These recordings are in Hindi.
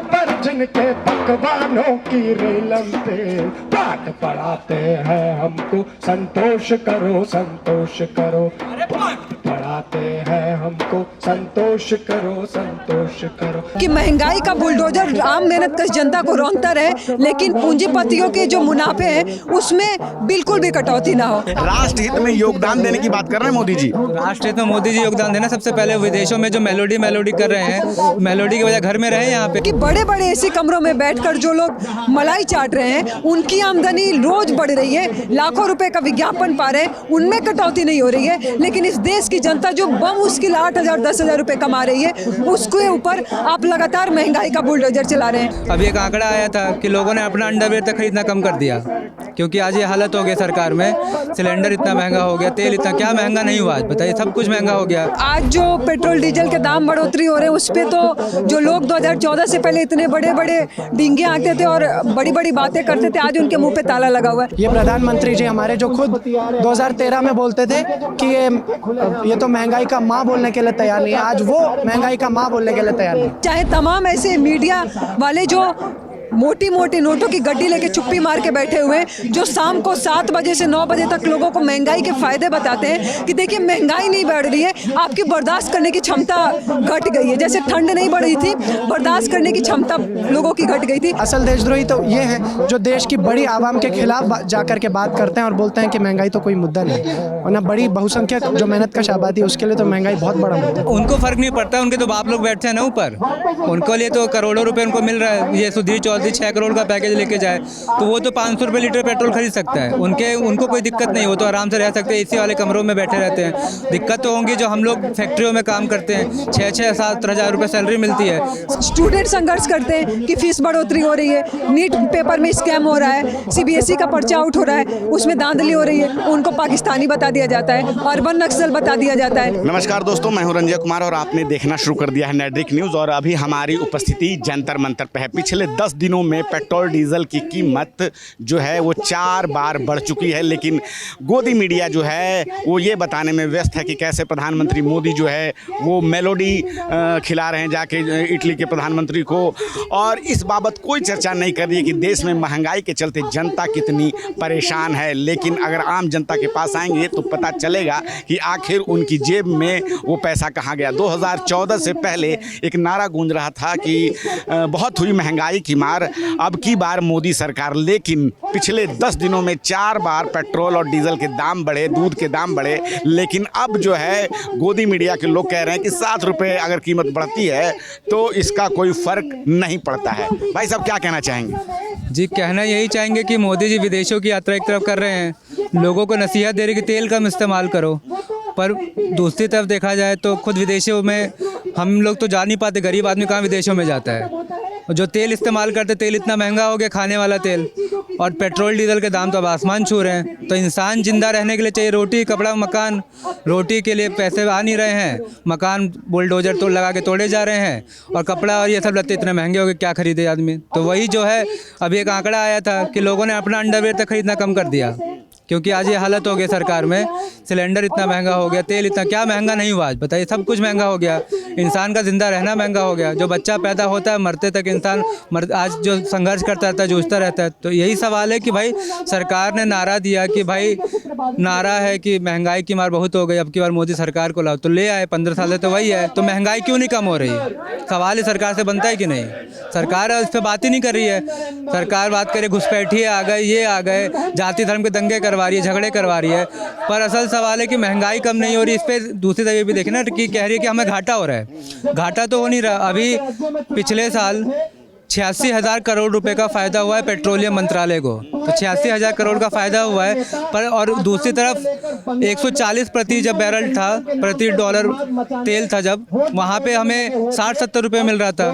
पर जिनके पकवानों की रेलम पे पाठ पढ़ाते हैं हमको संतोष करो, संतोष करो। पढ़ाते हैं हमको संतोष करो, संतोष करो। कि महंगाई का बुलडोजर आम मेहनत कश जनता को रौंदता रहे, लेकिन पूंजीपतियों के जो मुनाफे हैं उसमें बिल्कुल भी कटौती ना हो। राष्ट्र हित में योगदान देने की बात कर रहे हैं मोदी जी। राष्ट्र हित में मोदी जी योगदान देना। सबसे पहले विदेशों में जो मेलोडी कर रहे हैं, मेलोडी की वजह घर में रहे यहाँ पे। कि बड़े बड़े ऐसे कमरों में बैठकर जो लोग मलाई चाट रहे हैं उनकी आमदनी रोज बढ़ रही है, लाखों रुपए का विज्ञापन पा रहे हैं, उनमें कटौती नहीं हो रही है। लेकिन इस देश की जनता जो बमुश्किल 8,000 10,000 रुपए कमा रही है उसके ऊपर आप लगातार महंगाई का बुलडोजर चला रहे हैं। अभी एक आंकड़ा आया था कि लोगों ने अपना अंडरवियर तक खरीदना कम कर दिया, क्योंकि आज ये हालत हो गई सरकार में। सिलेंडर इतना महंगा हो गया, तेल इतना, क्या महंगा नहीं हुआ आज बताइए, सब कुछ महंगा हो गया। आज जो पेट्रोल डीजल के दाम बढ़ोतरी हो रहे हैं उस पे तो जो लोग 2014 से पहले इतने बड़े बड़े डींगे आते थे और बड़ी बड़ी बातें करते थे, आज उनके मुंह पे ताला लगा हुआ है। ये प्रधानमंत्री जी हमारे जो खुद 2013 में बोलते थे कि ये तो महंगाई का माँ बोलने के लिए तैयार नहीं है, आज वो महंगाई का माँ बोलने के लिए तैयार नहीं। चाहे तमाम ऐसे मीडिया वाले जो मोटी मोटी नोटों की गड्डी लेके चुप्पी मार के बैठे हुए, जो शाम को 7 बजे से 9 बजे तक लोगों को महंगाई के फायदे बताते हैं कि देखिए महंगाई नहीं बढ़ रही है, आपकी बर्दाश्त करने की क्षमता घट गई है। जैसे ठंड नहीं बढ़ रही थी, बर्दाश्त करने की क्षमता लोगों की घट गई थी। असल देशद्रोही तो ये हैं जो देश की बड़ी आवाम के खिलाफ जाकर के बात करते हैं और बोलते हैं कि महंगाई तो कोई मुद्दा नहीं, और ना बड़ी बहुसंख्यक जो मेहनत कश आबादी है उसके लिए तो महंगाई बहुत बड़ा मुद्दा है। उनको फर्क नहीं पड़ता, उनके तो बाप लोग बैठते हैं ना ऊपर, उनको लिए तो करोड़ों रुपए उनको मिल रहा है। ये सुधीर चौधरी 6 करोड़ का पैकेज लेके जाए तो वो तो 500 रुपये लीटर पेट्रोल खरीद सकता है, उनको कोई दिक्कत नहीं, वो तो आराम से रह सकते हैं, एसी वाले कमरों में बैठे रहते हैं। दिक्कत तो होंगी जो हम लोग फैक्ट्रियों में काम करते हैं, 6-7 हज़ार रुपये सैलरी मिलती है। स्टूडेंट संघर्ष करते हैं कि फीस बढ़ोतरी हो रही है, नीट पेपर में स्कैम हो रहा है, CBSE का पर्चा आउट हो रहा है, उसमें धांधली हो रही है, उनको पाकिस्तानी बता दिया जाता है, अर्बन नक्सल बता दिया जाता है। नमस्कार दोस्तों, मैं हूं रंजय कुमार और आपने देखना शुरू कर दिया है नेटरिक न्यूज़। और अभी हमारी उपस्थिति जंतर मंतर पे है। पिछले 10 दिनों में पेट्रोल डीजल की कीमत जो है वो 4 बार बढ़ चुकी है, लेकिन गोदी मीडिया जो है वो ये बताने में व्यस्त है कि कैसे प्रधानमंत्री मोदी जो है वो मेलोडी खिला रहे हैं जाके इटली के प्रधानमंत्री को, और इस बाबत कोई चर्चा नहीं कर रही है कि देश में महंगाई के चलते जनता कितनी परेशान है। लेकिन अगर आम जनता के पास आएंगे तो पता चलेगा कि आखिर उनकी जेब में वो पैसा कहाँ गया। 2014 से पहले एक नारा गूंज रहा था कि बहुत हुई महंगाई की मार, अब की बार मोदी सरकार, लेकिन पिछले 10 दिनों में 4 बार पेट्रोल और डीजल के दाम बढ़े, दूध के दाम बढ़े। लेकिन अब जो है गोदी मीडिया के लोग कह रहे हैं कि 7 रुपये अगर कीमत बढ़ती है तो इसका कोई फर्क नहीं पड़ता है। भाई साहब क्या कहना चाहेंगे? जी, कहना यही चाहेंगे कि मोदी जी विदेशों की यात्रा एक तरफ कर रहे हैं, लोगों को नसीहत दे रहे कि तेल कम इस्तेमाल करो, पर दूसरी तरफ देखा जाए तो खुद विदेशों में हम लोग तो जा नहीं पाते, गरीब आदमी कहाँ विदेशों में जाता है। जो तेल इस्तेमाल करते, तेल इतना महंगा हो गया, खाने वाला तेल, और पेट्रोल डीजल के दाम तो अब आसमान छू रहे हैं। तो इंसान जिंदा रहने के लिए चाहिए रोटी, कपड़ा, मकान। रोटी के लिए पैसे आ नहीं रहे हैं, मकान बुलडोजर तो लगा के तोड़े जा रहे हैं, और कपड़ा और ये सब लगते इतने महंगे हो गए, क्या खरीदे आदमी। तो वही जो है, अभी एक आंकड़ा आया था कि लोगों ने अपना अंडरवियर तक खरीदना कम कर दिया, क्योंकि आज ये हालत हो गई सरकार में। सिलेंडर इतना महंगा हो गया, तेल इतना, क्या महंगा नहीं हुआ आज बताइए, सब कुछ महंगा हो गया। इंसान का जिंदा रहना महंगा हो गया, जो बच्चा पैदा होता है मरते तक इंसान आज जो संघर्ष करता रहता है, जूझता रहता है। तो यही सवाल है कि भाई सरकार ने नारा दिया कि भाई नारा है कि महंगाई की मार बहुत हो गई, अब की बार मोदी सरकार को लाओ, तो ले आए। 15 साल से तो वही है, तो महंगाई क्यों नहीं कम हो रही है? सवाल ही सरकार से बनता है कि नहीं? सरकार इस पर बात ही नहीं कर रही है। सरकार बात करे घुसपैठिए आ गए, ये आ गए, जाति धर्म के दंगे करवा रही है, झगड़े करवा रही है, पर असल सवाल है कि महंगाई कम नहीं हो रही। इस पर दूसरी तरफ भी देखना कि कह रही है कि हमें घाटा हो रहा है, घाटा तो हो नहीं रहा। अभी पिछले साल 86,000 करोड़ रुपए का फ़ायदा हुआ है पेट्रोलियम मंत्रालय को, तो 86,000 करोड़ का फ़ायदा हुआ है। पर और दूसरी तरफ 140 प्रति जब बैरल था, प्रति डॉलर तेल था, जब वहाँ पे हमें 60-70 रुपये मिल रहा था,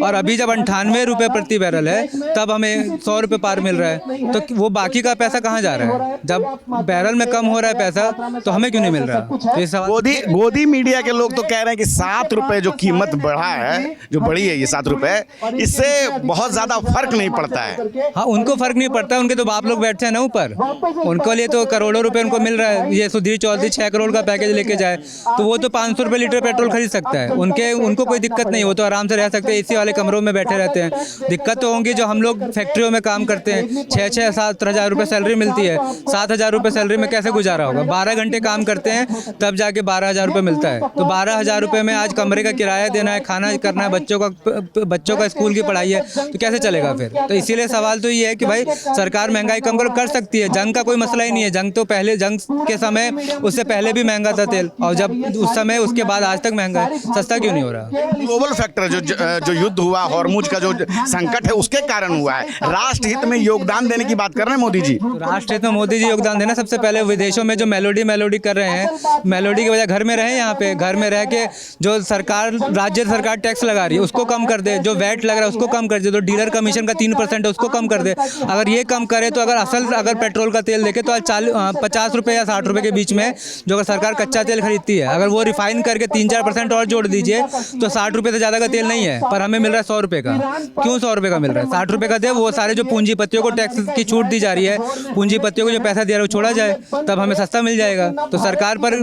और अभी जब 98 रुपये प्रति बैरल है तब हमें 100 रुपये पार मिल रहा है। तो वो बाकी का पैसा कहाँ जा रहा है? जब बैरल में कम हो रहा है पैसा तो हमें क्यों नहीं मिल रहा? तो इस गोदी मीडिया के लोग तो कह रहे हैं कि 7 रुपये जो कीमत बढ़ा है, जो बढ़ी है ये 7 रुपये, इससे बहुत ज़्यादा फर्क नहीं पड़ता है। हाँ, उनको फर्क नहीं पड़ता, उनके तो बाप लोग बैठते हैं ना ऊपर, उनको लिए तो करोड़ों रुपए उनको मिल रहा है। ये सुधीर चौधरी 6 करोड़ का पैकेज लेके जाए तो वो तो 500 रुपये लीटर पेट्रोल खरीद सकता है, उनको कोई दिक्कत नहीं, वो तो आराम से रह सकते हैं, एसी वाले कमरों में बैठे रहते हैं। दिक्कत तो होंगी जो हम लोग फैक्ट्रियों में काम करते हैं, 6-7 हज़ार रुपये सैलरी मिलती है, 7 हज़ार रुपये सैलरी में कैसे गुजारा होगा? 12 घंटे काम करते हैं तब जाके 12 हज़ार रुपये मिलता है। तो 12 हज़ार रुपये में आज कमरे का किराया देना है, खाना करना है, बच्चों का स्कूल की पढ़ाई है, तो कैसे चलेगा फिर? तो इसीलिए सवाल तो ये है कि भाई सरकार महंगाई कम कर सकती है, जंग का कोई मसला ही नहीं है। जंग तो पहले, जंग के समय उससे पहले भी महंगा था तेल, और जब उस समय उसके बाद आज तक महंगा है, सस्ता क्यों नहीं हो रहा? ग्लोबल फैक्टर जो युद्ध हुआ, हॉर्मुज का जो संकट है उसके कारण हुआ है। राष्ट्र हित में योगदान देने की बात कर रहे हैं मोदी जी। राष्ट्र हित में मोदी जी योगदान देना, सबसे पहले विदेशों में जो मेलोडी कर रहे हैं, मेलोडी की वजह घर में रहे, यहाँ पे घर में रह के जो सरकार, राज्य सरकार टैक्स लगा रही है उसको कम कर दे, जो वैट लग रहा है उसको कम कर दे, जो डीलर कमीशन का 3% है उसको कम कर दे। अगर ये कम करे तो अगर पेट्रोल का तेल देखे तो आज 50 रुपये या 60 रुपये के बीच में जो अगर सरकार कच्चा तेल खरीदती है, अगर वो रिफाइन करके 3-4% और जोड़ दीजिए तो 60 रुपये से ज़्यादा का तेल नहीं है, पर हमें मिल रहा है 100 रुपये का। क्यों 100 रुपये का मिल रहा है? 60 रुपये का दे, वो सारे जो पूंजीपतियों को टैक्स की छूट दी जा रही है, पूंजीपतियों को जो पैसा दिया रहा है वो छोड़ा जाए, तब हमें सस्ता मिल जाएगा। तो सरकार पर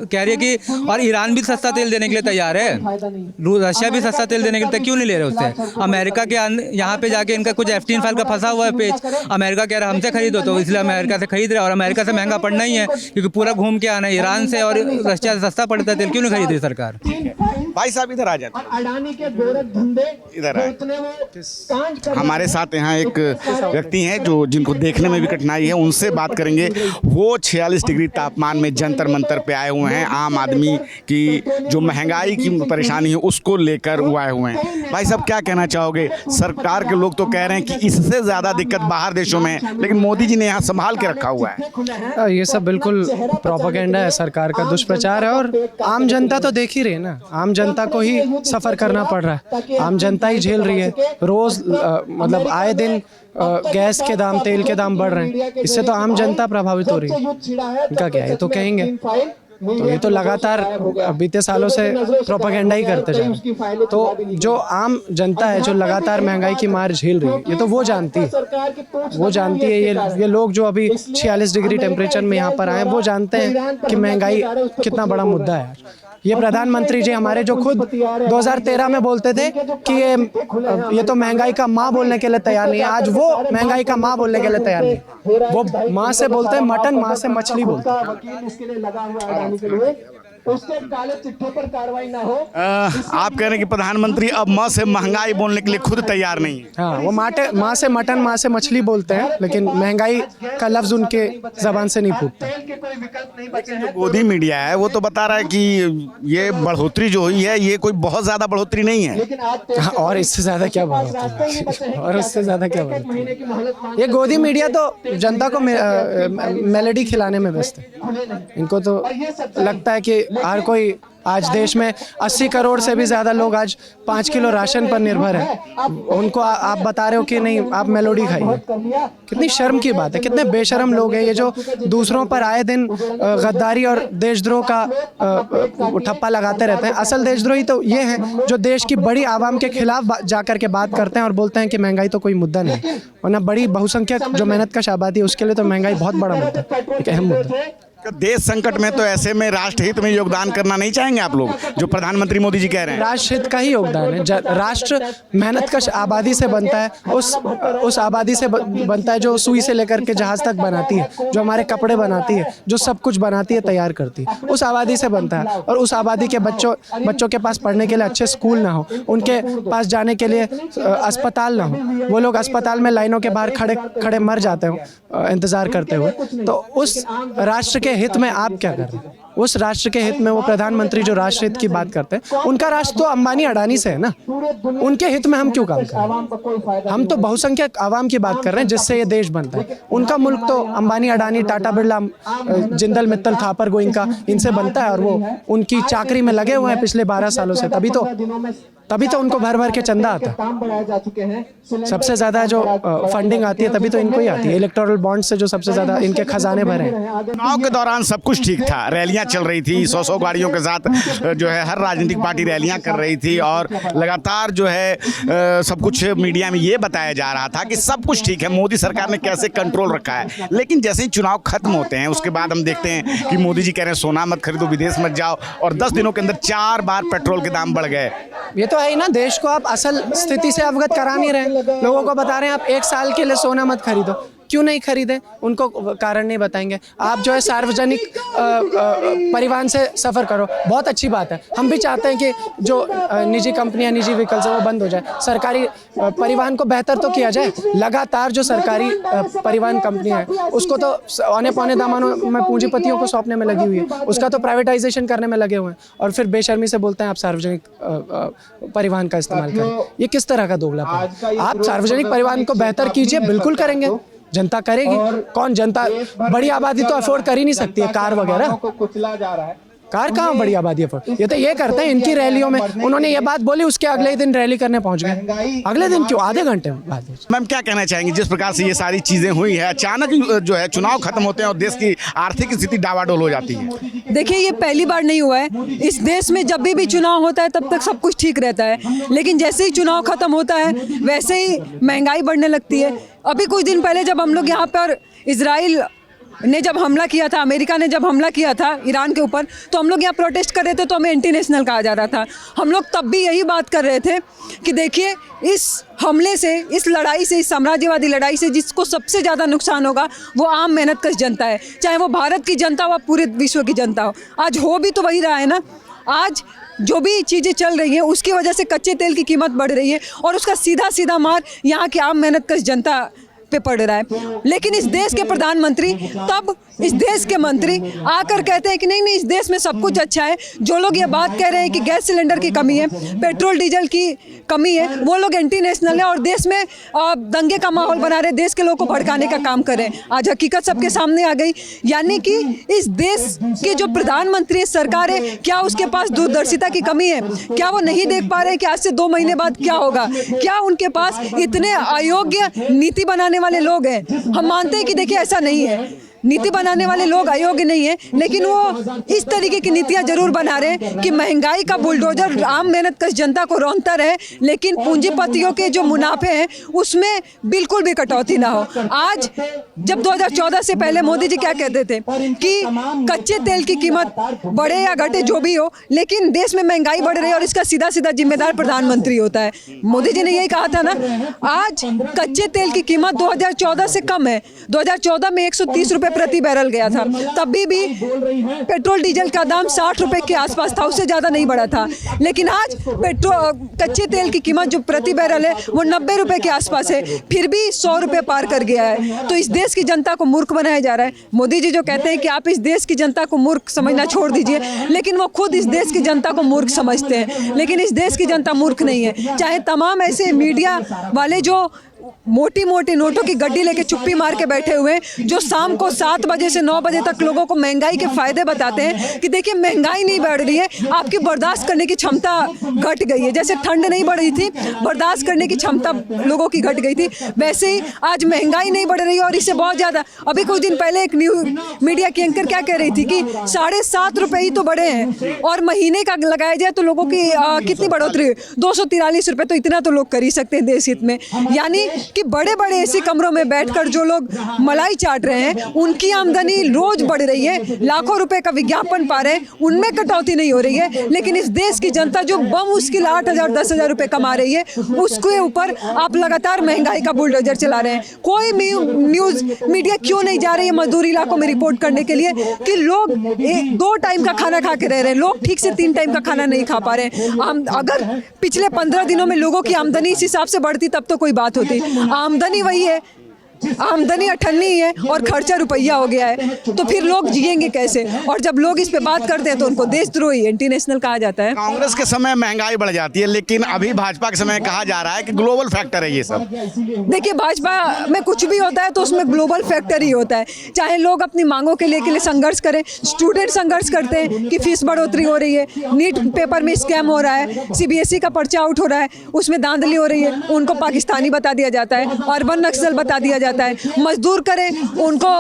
कह रही है कि, और ईरान भी सस्ता तेल देने के लिए तैयार है, रशिया भी सस्ता तेल देने के लिए, क्यों नहीं ले रहे उससे? अमेरिका के यहाँ पे जाके इनका कुछ Epstein फाइल का फंसा हुआ है पेज, अमेरिका कह रहा है हमसे खरीदो, तो इसलिए अमेरिका से खरीद रहे हैं, और अमेरिका से महंगा पड़ना ही है क्योंकि पूरा घूम के आना है। ईरान से और रशिया से सस्ता पड़ता है तेल, क्यों नहीं खरीद रही सरकार? भाई साहब इधर आ जाते हैं, इधर आए। हमारे साथ यहाँ एक व्यक्ति हैं जो जिनको देखने में भी कठिनाई है, उनसे बात करेंगे। वो 46 डिग्री तापमान में जंतर मंतर पे आए हुए हैं, आम आदमी की जो महंगाई की परेशानी है उसको लेकर वो आए हुए हैं। भाई साहब क्या कहना चाहोगे? सरकार के लोग तो कह रहे हैं कि इससे ज़्यादा दिक्कत बाहर देशों में है, लेकिन मोदी जी ने यहाँ संभाल के रखा हुआ है। ये सब बिल्कुल प्रोपेगेंडा है, सरकार का दुष्प्रचार है, और आम जनता तो देख ही रही है ना, आम जनता को ही सफ़र करना पड़ रहा है, आम जनता ही झेल रही है। रोज़ मतलब आए दिन गैस के दाम, तेल के दाम बढ़ रहे हैं, इससे तो आम जनता प्रभावित हो रही है। इनका क्या है, ये तो कहेंगे, तो ये तो लगातार बीते सालों से प्रोपेगेंडा ही करते जा रहे हैं। तो जो आम जनता है जो लगातार महंगाई की मार झेल रही है, ये तो वो जानती है, ये लोग जो अभी 46 डिग्री टेम्परेचर में यहाँ पर आए, वो जानते हैं कि महंगाई कितना बड़ा मुद्दा है। ये प्रधानमंत्री जी हमारे जो खुद 2013 में बोलते थे कि ये तो महंगाई का माँ बोलने के लिए तैयार नहीं है, आज वो महंगाई का माँ बोलने के लिए तैयार नहीं। वो माँ से बोलते हैं मटन, माँ से मछली बोलते हैं। उसके काले चिट्ठे पर कार्रवाई ना हो। आप कह रहे हैं कि प्रधानमंत्री अब माँ से महंगाई बोलने के लिए खुद तैयार नहीं है। हाँ, वो माँ से मटन, माँ से मछली बोलते हैं, लेकिन महंगाई का लफ्ज उनके जबान से नहीं फूटता। लेकिन जो गोदी मीडिया है वो तो बता रहा है कि ये बढ़ोतरी जो हुई है ये कोई बहुत ज्यादा बढ़ोतरी नहीं है। हाँ, और इससे ज्यादा क्या बढ़ोतरी है? और उससे ज्यादा क्या बढ़ोतरी? ये गोदी मीडिया तो जनता को मेलोडी खिलाने में व्यस्त है। इनको तो लगता है कि हर कोई आज देश में 80 करोड़ से भी ज़्यादा लोग आज 5 किलो राशन पर निर्भर हैं। उनको आप बता रहे हो कि नहीं आप मेलोडी खाइए। कितनी शर्म की बात है, कितने बेशर्म लोग हैं ये जो दूसरों पर आए दिन गद्दारी और देशद्रोह का ठप्पा लगाते रहते हैं। असल देशद्रोही तो ये हैं जो देश की बड़ी आवाम के खिलाफ जाकर के बात करते हैं और बोलते हैं कि महंगाई तो कोई मुद्दा नहीं, वरना बड़ी बहुसंख्यक जो मेहनतकश आबादी है उसके लिए तो महंगाई बहुत बड़ा मुद्दा है, एक अहम मुद्दा है। देश संकट में तो ऐसे में राष्ट्र हित में योगदान करना नहीं चाहेंगे आप लोग, जो प्रधानमंत्री मोदी जी कह रहे हैं? राष्ट्र हित का ही योगदान है। राष्ट्र मेहनतकश आबादी से बनता है, उस आबादी से बनता है जो सुई से लेकर के जहाज तक बनाती है, जो हमारे कपड़े बनाती है, जो सब कुछ बनाती है, तैयार करती है, उस आबादी से बनता है। और उस आबादी के बच्चों के पास पढ़ने के लिए अच्छे स्कूल ना हो, उनके पास जाने के लिए अस्पताल ना हो, वो लोग अस्पताल में लाइनों के बाहर खड़े मर जाते हो इंतज़ार करते हुए। तो उस राष्ट्र के हित में आप क्या कर रहे हैं? उस राष्ट्र के हित में वो प्रधानमंत्री जो राष्ट्र हित की बात करते हैं, उनका राष्ट्र तो अंबानी अडानी से है ना, उनके हित में हम क्यों काम कर रहे हैं? हम तो बहुसंख्यक आवाम की बात कर रहे हैं जिससे ये देश बनता है। उनका मुल्क तो अंबानी अडानी, टाटा बिरला, जिंदल मित्तल, थापर गोइंका, इनसे बनता है और वो उनकी चाकरी में लगे हुए हैं पिछले 12 सालों से। तभी तो तभी तो उनको भर भर के चंदा आता है। सबसे ज़्यादा जो फंडिंग आती है तभी तो इनको ही आती है। इलेक्टोरल बॉन्ड से जो सबसे ज़्यादा इनके खजाने भरे हैं। चुनाव के दौरान सब कुछ ठीक था, रैलियां चल रही थी, 100 गाड़ियों के साथ जो है हर राजनीतिक पार्टी रैलियां कर रही थी और लगातार जो है सब कुछ मीडिया में ये बताया जा रहा था कि सब कुछ ठीक है, मोदी सरकार ने कैसे कंट्रोल रखा है। लेकिन जैसे ही चुनाव खत्म होते हैं उसके बाद हम देखते हैं कि मोदी जी कह रहे हैं सोना मत खरीदो, विदेश मत जाओ, और 10 दिनों के अंदर 4 बार पेट्रोल के दाम बढ़ गए। ये तो है ही ना, देश को आप असल स्थिति से अवगत करा नहीं रहे। लोगों को बता रहे हैं आप 1 साल के लिए सोना मत खरीदो, क्यों नहीं खरीदे उनको कारण नहीं बताएंगे। आप जो है सार्वजनिक परिवहन से सफ़र करो, बहुत अच्छी बात है। हम भी चाहते हैं कि जो निजी कंपनियां, निजी व्हीकल्स है वो बंद हो जाए, सरकारी परिवहन को बेहतर तो किया जाए। लगातार जो सरकारी परिवहन कंपनियां हैं उसको तो औने पौने दामनों में पूंजीपतियों को सौंपने में लगी हुई है, उसका तो प्राइवेटाइजेशन करने में लगे हुए हैं, और फिर बेशर्मी से बोलते हैं आप सार्वजनिक परिवहन का इस्तेमाल करें। ये किस तरह का दोगलापन है? आप सार्वजनिक परिवहन को बेहतर कीजिए, बिल्कुल करेंगे, जनता करेगी। कौन जनता, बड़ी आबादी तो अफोर्ड कर ही नहीं सकती है कार वगैरह। कार कहाँ बड़ी आबादी अफोर्ड, ये तो ये करते हैं इनकी रैलियों में। उन्होंने ये बात बोली, उसके अगले दिन रैली करने पहुंच गए। अगले दिन क्यों, आधे घंटे बाद। मैम क्या कहना चाहेंगी, जिस प्रकार से ये सारी चीजें हुई है, अचानक जो है चुनाव खत्म होते हैं और देश की आर्थिक स्थिति डावाडोल हो जाती है। देखिए ये पहली बार नहीं हुआ है इस देश में, जब भी चुनाव होता है तब तक सब कुछ ठीक रहता है, लेकिन जैसे ही चुनाव खत्म होता है वैसे ही महंगाई बढ़ने लगती है। अभी कुछ दिन पहले जब हम लोग यहाँ पर इजराइल ने जब हमला किया था, अमेरिका ने जब हमला किया था ईरान के ऊपर, तो हम लोग यहाँ प्रोटेस्ट कर रहे थे, तो हमें एंटी नेशनल कहा जा रहा था। हम लोग तब भी यही बात कर रहे थे कि देखिए इस हमले से, इस लड़ाई से, इस साम्राज्यवादी लड़ाई से जिसको सबसे ज़्यादा नुकसान होगा वो आम मेहनतकश जनता है, चाहे वो भारत की जनता हो, पूरे विश्व की जनता हो। आज हो भी तो वही रहा है ना। आज जो भी चीज़ें चल रही हैं उसकी वजह से कच्चे तेल की कीमत बढ़ रही है और उसका सीधा सीधा मार यहाँ की आम मेहनतकश जनता पे पड़ रहा है। लेकिन इस देश के प्रधानमंत्री, तब इस देश के मंत्री आकर कहते हैं कि नहीं नहीं इस देश में सब कुछ अच्छा है। जो लोग ये बात कह रहे हैं कि गैस सिलेंडर की कमी है, पेट्रोल डीजल की कमी है, वो लोग एंटी नेशनल है और देश में दंगे का माहौल बना रहे, देश के लोगों को भड़काने का काम कर रहे हैं। आज हकीकत सबके सामने आ गई, यानी कि इस देश के जो प्रधानमंत्री सरकार है, क्या उसके पास दूरदर्शिता की कमी है? क्या वो नहीं देख पा रहे कि आज से 2 महीने बाद क्या होगा? क्या उनके पास इतने अयोग्य नीति बनाने वाले लोग हैं? हम मानते हैं कि देखिए ऐसा नहीं है, नीति बनाने वाले लोग अयोग्य नहीं है, लेकिन वो इस तरीके की नीतियां जरूर बना रहे हैं कि महंगाई का बुलडोजर आम मेहनतकश जनता को रौंदता रहे, लेकिन पूंजीपतियों के जो मुनाफे हैं उसमें बिल्कुल भी कटौती ना हो। आज जब 2014 से पहले मोदी जी क्या कहते थे कि कच्चे तेल की कीमत बढ़े या घटे जो भी हो, लेकिन देश में महंगाई बढ़ रही है और इसका सीधा सीधा जिम्मेदार प्रधानमंत्री होता है। मोदी जी ने यही कहा था ना। आज कच्चे तेल की कीमत 2014 से कम है। 2014 में 130 रुपए प्रति बैरल गया था, तभी भी पेट्रोल डीजल का दाम 60 रुपए के आसपास था, उससे ज़्यादा नहीं बढ़ा था। लेकिन आज कच्चे तेल की कीमत जो प्रति बैरल है वो 90 रुपए के आसपास है, फिर भी 100 रुपए पार कर गया है। तो इस देश की जनता को मूर्ख बनाया जा रहा है। मोदी जी जो कहते हैं कि आप इस देश की जनता को मूर्ख समझना छोड़ दीजिए, लेकिन वो खुद इस देश की जनता को मूर्ख समझते हैं। लेकिन इस देश की जनता मूर्ख नहीं है। चाहे तमाम ऐसे मीडिया वाले जो मोटी मोटी नोटों की गड्डी लेके चुप्पी मार के बैठे हुए, जो शाम को 7 बजे से 9 बजे तक लोगों को महंगाई के फायदे बताते हैं कि देखिए महंगाई नहीं बढ़ रही है, आपकी बर्दाश्त करने की क्षमता घट गई है। जैसे ठंड नहीं बढ़ रही थी, बर्दाश्त करने की क्षमता लोगों की घट गई थी, वैसे ही आज महंगाई नहीं बढ़ रही है और इससे बहुत ज़्यादा। अभी कुछ दिन पहले एक न्यूज़ मीडिया की एंकर क्या कह रही थी कि 7.5 रुपये ही तो बढ़े हैं और महीने का लगाया जाए तो लोगों की कितनी बढ़ोतरी है, 243 रुपये। तो इतना तो लोग कर ही सकते हैं देश हित में। यानी कि बड़े बड़े ऐसे कमरों में बैठकर जो लोग मलाई चाट रहे हैं उनकी आमदनी रोज बढ़ रही है, लाखों रुपए का विज्ञापन पा रहे हैं, उनमें कटौती नहीं हो रही है। लेकिन इस देश की जनता जो बमुश्किल 8,000 10,000 रुपए कमा रही है, उसके ऊपर आप लगातार महंगाई का बुलडोजर चला रहे हैं। कोई न्यूज़ मीडिया क्यों नहीं जा रही है मजदूर इलाकों में रिपोर्ट करने के लिए कि लोग 2 टाइम का खाना खा के रह रहे हैं, लोग ठीक से 3 टाइम का खाना नहीं खा पा रहे हैं। अगर पिछले 15 दिनों में लोगों की आमदनी इस हिसाब से बढ़ती तब तो कोई बात होती। आमदनी वही है, आमदनी अठन्नी है और खर्चा रुपया हो गया है, तो फिर लोग जिएंगे कैसे? और जब लोग इस पे बात करते हैं तो उनको देशद्रोही, एंटी नेशनल कहा जाता है। कांग्रेस के समय महंगाई बढ़ जाती है, लेकिन अभी भाजपा के समय कहा जा रहा है कि ग्लोबल फैक्टर है ये सब। देखिए, भाजपा में कुछ भी होता है तो उसमें ग्लोबल फैक्टर ही होता है। चाहे लोग अपनी मांगों के लिए संघर्ष करें, स्टूडेंट संघर्ष करते हैं कि फीस बढ़ोतरी हो रही है, नीट पेपर में स्कैम हो रहा है, सीबीएसई का पर्चा आउट हो रहा है, उसमें धांधली हो रही है, उनको पाकिस्तानी बता दिया जाता है, अर्बन नक्सल बता दिया जाता है। मजदूर करें, उनको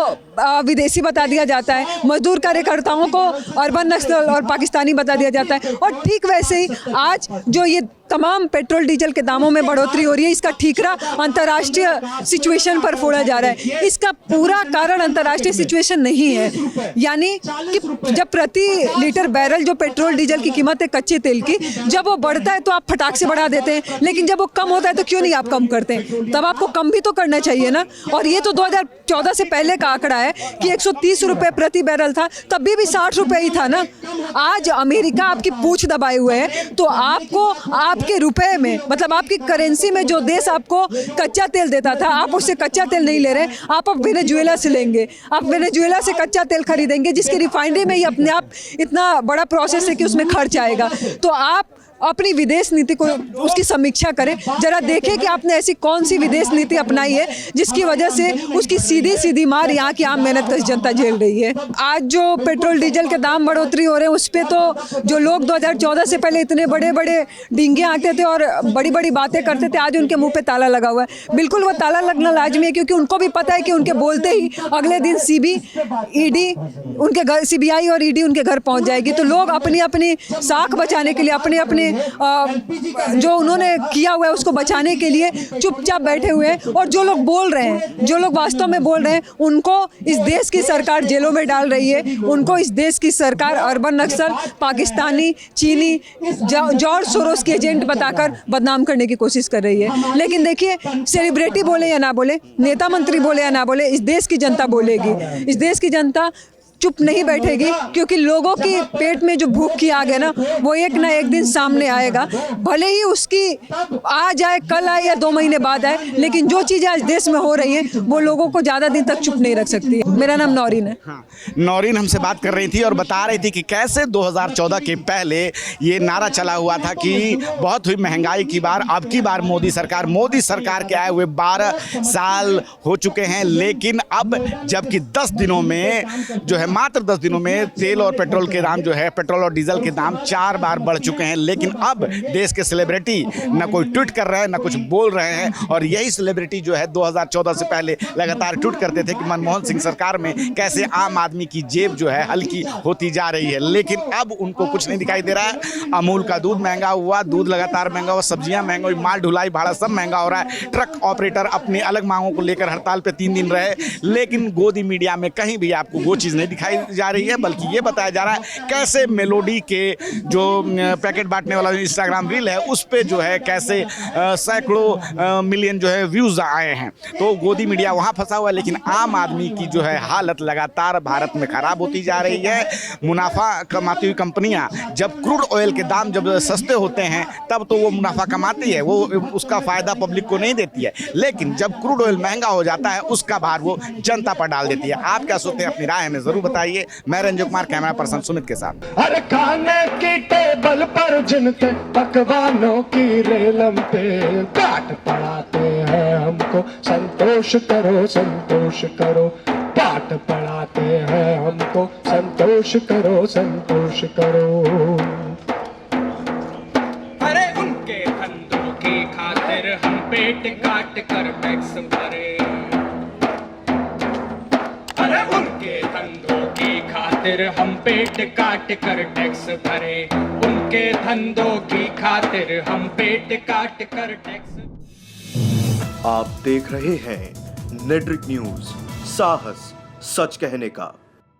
विदेशी बता दिया जाता है। मजदूर कार्यकर्ताओं को अर्बन नक्सल और पाकिस्तानी बता दिया जाता है। और ठीक वैसे ही आज जो ये तमाम पेट्रोल डीजल के दामों में बढ़ोतरी हो रही है, इसका ठीकरा अंतर्राष्ट्रीय सिचुएशन पर फोड़ा जा रहा है। इसका पूरा कारण अंतर्राष्ट्रीय सिचुएशन नहीं है। यानी कि जब प्रति लीटर बैरल जो पेट्रोल डीजल की कीमत है कच्चे तेल की, जब वो बढ़ता है तो आप फटाक से बढ़ा देते हैं, लेकिन जब वो कम होता है तो क्यों नहीं आप कम करते हैं? तब आपको कम भी तो करना चाहिए ना। और ये तो 2014 से पहले का आंकड़ा है कि 130 रुपए प्रति बैरल था, तभी भी 60 रुपए ही था ना। आज अमेरिका आपकी पूंछ दबाए हुए है, तो आपको आपके रुपए में, मतलब आपकी करेंसी में जो देश आपको कच्चा तेल देता था, आप उससे कच्चा तेल नहीं ले रहे, आप अब वेनेजुएला से लेंगे। आप वेनेजुएला से कच्चा तेल खरीदेंगे, जिसकी रिफाइनरी में ही अपने आप इतना बड़ा प्रोसेस है कि उसमें खर्च आएगा। तो आप अपनी विदेश नीति को उसकी समीक्षा करें, जरा देखें कि आपने ऐसी कौन सी विदेश नीति अपनाई है जिसकी वजह से उसकी सीधी सीधी मार यहाँ की आम मेहनतकश जनता झेल रही है। आज जो पेट्रोल डीजल के दाम बढ़ोतरी हो रहे हैं, उस पर तो जो लोग 2014 से पहले इतने बड़े बड़े डींगे आते थे और बड़ी बड़ी बातें करते थे, आज उनके मुंह पे ताला लगा हुआ है। बिल्कुल वो ताला लगना लाजमी है, क्योंकि उनको भी पता है कि उनके बोलते ही अगले दिन ईडी उनके घर, सीबीआई और ईडी उनके घर पहुँच जाएगी। तो लोग अपनी अपनी साख बचाने के लिए, अपने अपने जो उन्होंने किया हुआ है उसको बचाने के लिए चुपचाप बैठे हुए हैं। और जो लोग बोल रहे हैं, जो लोग वास्तव में बोल रहे हैं, उनको इस देश की सरकार जेलों में डाल रही है। उनको इस देश की सरकार अर्बन नक्सल, पाकिस्तानी, चीनी, जॉर्ज सोरोस के एजेंट बताकर बदनाम करने की कोशिश कर रही है। लेकिन देखिए, सेलिब्रिटी बोले या ना बोले, नेता मंत्री बोले या ना बोले, इस देश की जनता बोलेगी। इस देश की जनता चुप नहीं बैठेगी, क्योंकि लोगों की पेट में जो भूख की आग है ना, वो एक ना एक दिन सामने आएगा। भले ही उसकी आज आए, कल आए या 2 महीने बाद आए, लेकिन जो चीज़ें आज देश में हो रही हैं वो लोगों को ज़्यादा दिन तक चुप नहीं रख सकती। मेरा नाम नौरीन है। हाँ, नौरीन हमसे बात कर रही थी और बता रही थी कि कैसे 2014 के पहले ये नारा चला हुआ था कि बहुत हुई महंगाई की बार, अब की बार मोदी सरकार के आए हुए 12 साल हो चुके हैं। लेकिन अब जबकि 10 दिनों में जो है, मात्र 10 दिनों में तेल और पेट्रोल के दाम जो है, पेट्रोल और डीजल के दाम 4 बार बढ़ चुके हैं। लेकिन अब देश के सेलिब्रिटी न कोई ट्वीट कर रहे हैं, न कुछ बोल रहे हैं। और यही सेलिब्रिटी जो है 2014 से पहले लगातार ट्वीट करते थे कि मनमोहन सिंह सरकार में कैसे आम आदमी की जेब जो है हल्की होती जा रही है। लेकिन अब उनको कुछ नहीं दिखाई दे रहा है। अमूल का दूध महंगा हुआ, दूध लगातार महंगा हुआ, सब्जियां महंगा हुई, माल ढुलाई भाड़ा सब महंगा हो रहा है। ट्रक ऑपरेटर अपनी अलग मांगों को लेकर हड़ताल पे 3 दिन रहे, लेकिन गोदी मीडिया में कहीं भी आपको वो चीज़ नहीं दिखाई जा रही है, बल्कि ये बताया जा रहा है कैसे मेलोडी के जो पैकेट बांटने वाला इंस्टाग्राम रील है, उस पे जो है कैसे सैकड़ों मिलियन जो है व्यूज आए हैं। तो गोदी मीडिया वहाँ फंसा हुआ है, लेकिन आम आदमी की जो है हालत लगातार भारत में खराब होती जा रही है। मुनाफा कमाती हुई कंपनियां, जब क्रूड ऑयल के दाम जब सस्ते होते हैं तब तो वो मुनाफा कमाती है, वो उसका फायदा पब्लिक को नहीं देती है। लेकिन जब क्रूड ऑयल महंगा हो जाता है, उसका भार वो जनता पर डाल देती है। आप क्या सोचते हैं? अपनी राय हमें जरूर बताइए। मैं रंजू कुमार, कैमरा पर्सन सुमित के साथ। अरे खाने की टेबल पर जिनके पकवानों की रेलम पे काट पड़ाते हैं हमको, संतोष करो संतोष करो, काट पड़ाते हैं हमको, संतोष करो संतोष करो। अरे उनके धंधों की खातिर हम पेट काट कर टैक्स भरे, अरे उनके धंधों की खातिर हम पेट काट कर टैक्स भरे, उनके धंधों की खातिर हम पेट काट कर टैक्स। आप देख रहे हैं नेट्रिक न्यूज, साहस सच कहने का।